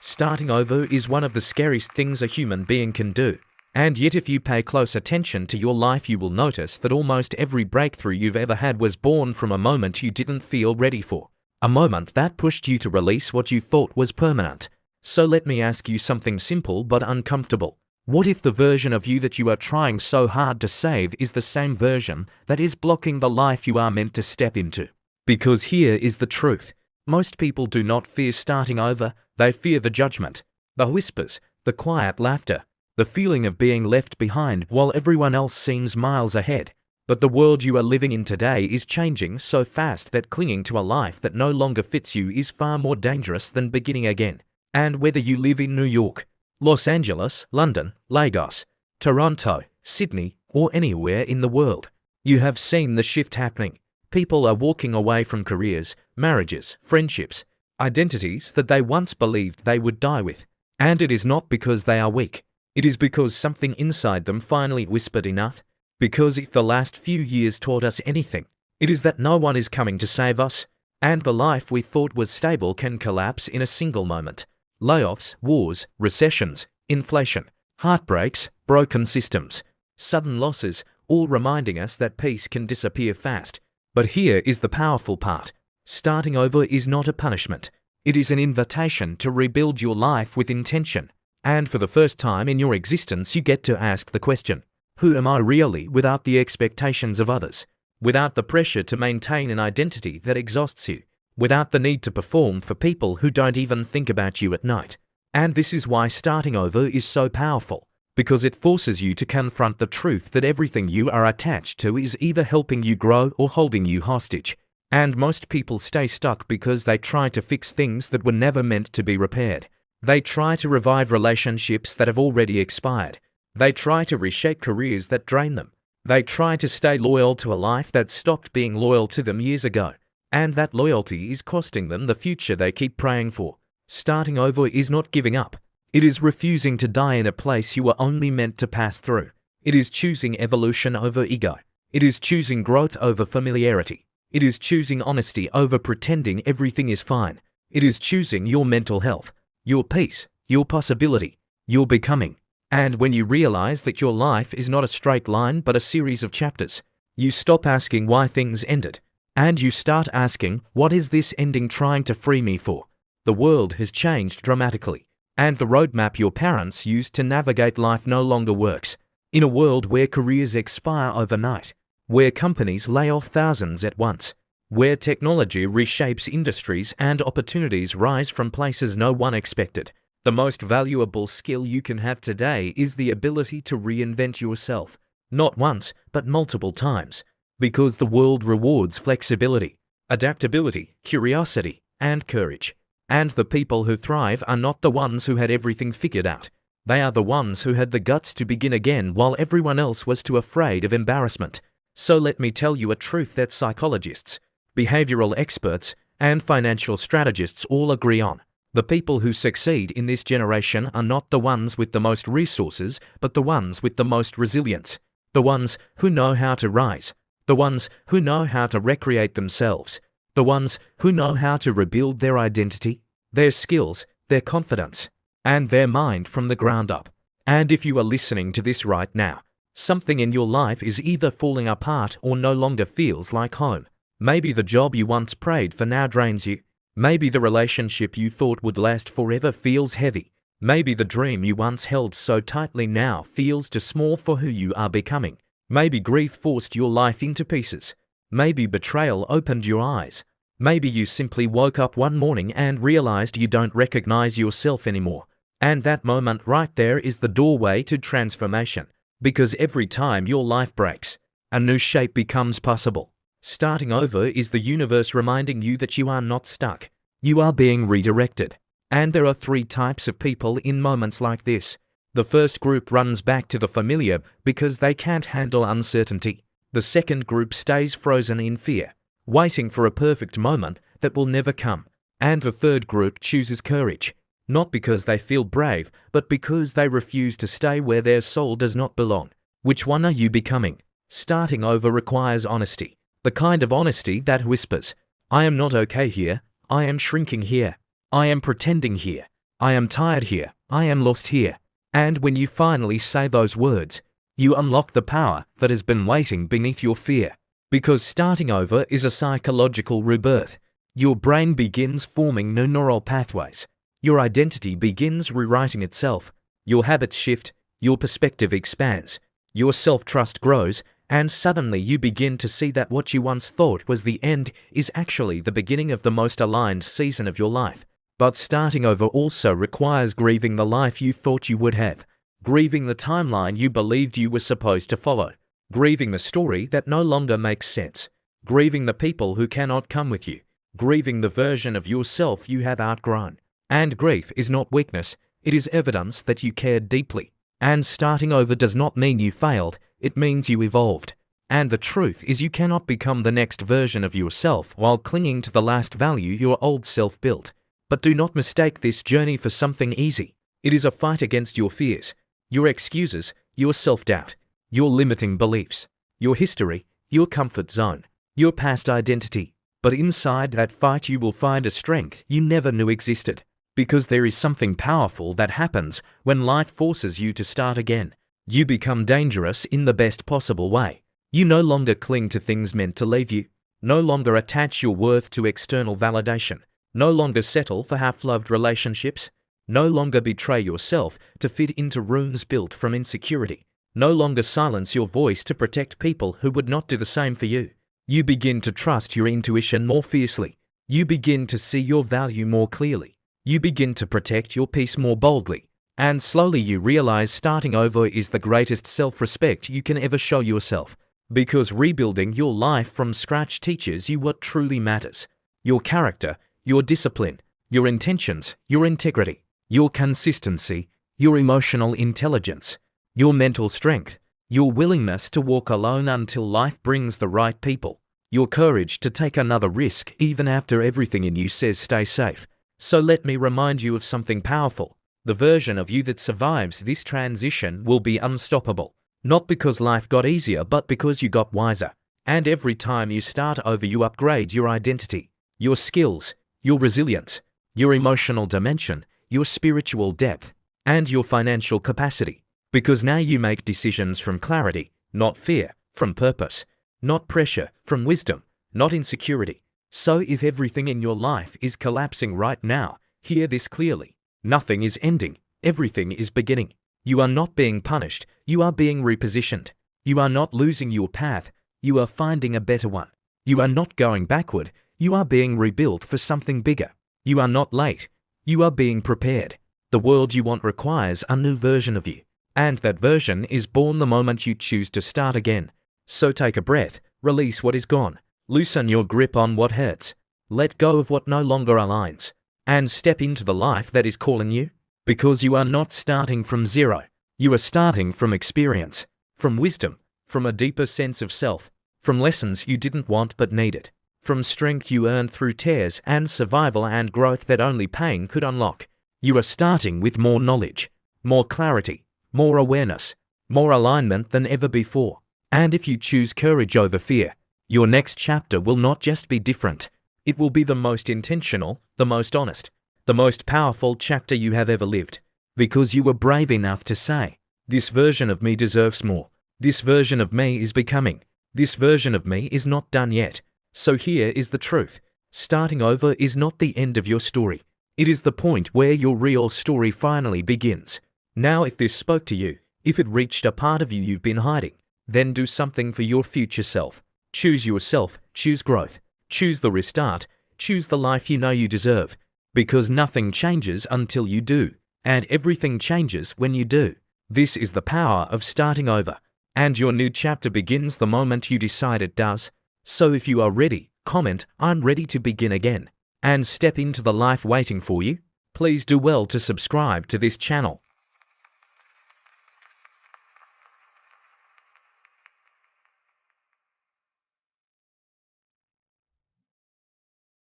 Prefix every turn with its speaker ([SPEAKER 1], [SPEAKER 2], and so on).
[SPEAKER 1] Starting over is one of the scariest things a human being can do. And yet if you pay close attention to your life, you will notice that almost every breakthrough you've ever had was born from a moment you didn't feel ready for. A moment that pushed you to release what you thought was permanent. So let me ask you something simple but uncomfortable. What if the version of you that you are trying so hard to save is the same version that is blocking the life you are meant to step into? Because here is the truth. Most people do not fear starting over, they fear the judgment, the whispers, the quiet laughter, the feeling of being left behind while everyone else seems miles ahead. But the world you are living in today is changing so fast that clinging to a life that no longer fits you is far more dangerous than beginning again. And whether you live in New York, Los Angeles, London, Lagos, Toronto, Sydney, or anywhere in the world, you have seen the shift happening. People are walking away from careers, marriages, friendships, identities that they once believed they would die with. And it is not because they are weak. It is because something inside them finally whispered enough. Because if the last few years taught us anything, it is that no one is coming to save us. And the life we thought was stable can collapse in a single moment. Layoffs, wars, recessions, inflation, heartbreaks, broken systems, sudden losses, all reminding us that peace can disappear fast. But here is the powerful part. Starting over is not a punishment. It is an invitation to rebuild your life with intention. And for the first time in your existence, you get to ask the question, who am I really, without the expectations of others, without the pressure to maintain an identity that exhausts you, without the need to perform for people who don't even think about you at night. And this is why starting over is so powerful, because it forces you to confront the truth that everything you are attached to is either helping you grow or holding you hostage. And most people stay stuck because they try to fix things that were never meant to be repaired. They try to revive relationships that have already expired. They try to reshape careers that drain them. They try to stay loyal to a life that stopped being loyal to them years ago. And that loyalty is costing them the future they keep praying for. Starting over is not giving up. It is refusing to die in a place you were only meant to pass through. It is choosing evolution over ego. It is choosing growth over familiarity. It is choosing honesty over pretending everything is fine. It is choosing your mental health, your peace, your possibility, your becoming. And when you realize that your life is not a straight line but a series of chapters, you stop asking why things ended. And you start asking, what is this ending trying to free me for? The world has changed dramatically. And the roadmap your parents used to navigate life no longer works. In a world where careers expire overnight, where companies lay off thousands at once, where technology reshapes industries and opportunities rise from places no one expected, the most valuable skill you can have today is the ability to reinvent yourself, not once, but multiple times, because the world rewards flexibility, adaptability, curiosity, and courage. And the people who thrive are not the ones who had everything figured out. They are the ones who had the guts to begin again while everyone else was too afraid of embarrassment. So let me tell you a truth that psychologists, behavioral experts, and financial strategists all agree on. The people who succeed in this generation are not the ones with the most resources, but the ones with the most resilience. The ones who know how to rise. The ones who know how to recreate themselves. The ones who know how to rebuild their identity, their skills, their confidence, and their mind from the ground up. And if you are listening to this right now, something in your life is either falling apart or no longer feels like home. Maybe the job you once prayed for now drains you. Maybe the relationship you thought would last forever feels heavy. Maybe the dream you once held so tightly now feels too small for who you are becoming. Maybe grief forced your life into pieces. Maybe betrayal opened your eyes. Maybe you simply woke up one morning and realized you don't recognize yourself anymore. And that moment right there is the doorway to transformation. Because every time your life breaks, a new shape becomes possible. Starting over is the universe reminding you that you are not stuck. You are being redirected. And there are 3 types of people in moments like this. The first group runs back to the familiar because they can't handle uncertainty. The second group stays frozen in fear, waiting for a perfect moment that will never come. And the third group chooses courage, not because they feel brave, but because they refuse to stay where their soul does not belong. Which one are you becoming? Starting over requires honesty, the kind of honesty that whispers, I am not okay here, I am shrinking here, I am pretending here. I am tired here. I am lost here. And when you finally say those words, you unlock the power that has been waiting beneath your fear. Because starting over is a psychological rebirth. Your brain begins forming new neural pathways. Your identity begins rewriting itself. Your habits shift. Your perspective expands. Your self-trust grows. And suddenly you begin to see that what you once thought was the end is actually the beginning of the most aligned season of your life. But starting over also requires grieving the life you thought you would have, grieving the timeline you believed you were supposed to follow, grieving the story that no longer makes sense, grieving the people who cannot come with you, grieving the version of yourself you have outgrown. And grief is not weakness, it is evidence that you cared deeply. And starting over does not mean you failed, it means you evolved. And the truth is you cannot become the next version of yourself while clinging to the last value your old self built. But do not mistake this journey for something easy. It is a fight against your fears, your excuses, your self-doubt, your limiting beliefs, your history, your comfort zone, your past identity. But inside that fight you will find a strength you never knew existed. Because there is something powerful that happens when life forces you to start again. You become dangerous in the best possible way. You no longer cling to things meant to leave you. No longer attach your worth to external validation. No longer settle for half-loved relationships. No longer betray yourself to fit into rooms built from insecurity. No longer silence your voice to protect people who would not do the same for you. You begin to trust your intuition more fiercely. You begin to see your value more clearly. You begin to protect your peace more boldly. And slowly you realize starting over is the greatest self-respect you can ever show yourself. Because rebuilding your life from scratch teaches you what truly matters. Your character, your discipline, your intentions, your integrity, your consistency, your emotional intelligence, your mental strength, your willingness to walk alone until life brings the right people, your courage to take another risk even after everything in you says stay safe. So let me remind you of something powerful. The version of you that survives this transition will be unstoppable. Not because life got easier, but because you got wiser. And every time you start over, you upgrade your identity, your skills, your resilience, your emotional dimension, your spiritual depth, and your financial capacity. Because now you make decisions from clarity, not fear, from purpose, not pressure, from wisdom, not insecurity. So if everything in your life is collapsing right now, hear this clearly. Nothing is ending. Everything is beginning. You are not being punished. You are being repositioned. You are not losing your path. You are finding a better one. You are not going backward. You are being rebuilt for something bigger. You are not late. You are being prepared. The world you want requires a new version of you. And that version is born the moment you choose to start again. So take a breath. Release what is gone. Loosen your grip on what hurts. Let go of what no longer aligns. And step into the life that is calling you. Because you are not starting from zero. You are starting from experience, from wisdom, from a deeper sense of self, from lessons you didn't want but needed, from strength you earned through tears and survival and growth that only pain could unlock. You are starting with more knowledge, more clarity, more awareness, more alignment than ever before. And if you choose courage over fear, your next chapter will not just be different. It will be the most intentional, the most honest, the most powerful chapter you have ever lived. Because you were brave enough to say, this version of me deserves more. This version of me is becoming. This version of me is not done yet. So here is the truth. Starting over is not the end of your story. It is the point where your real story finally begins. Now if this spoke to you, if it reached a part of you you've been hiding, then do something for your future self. Choose yourself, choose growth, choose the restart, choose the life you know you deserve. Because nothing changes until you do, and everything changes when you do. This is the power of starting over, and your new chapter begins the moment you decide it does. So if you are ready, comment, I'm ready to begin again, and step into the life waiting for you. Please do well to subscribe to this channel.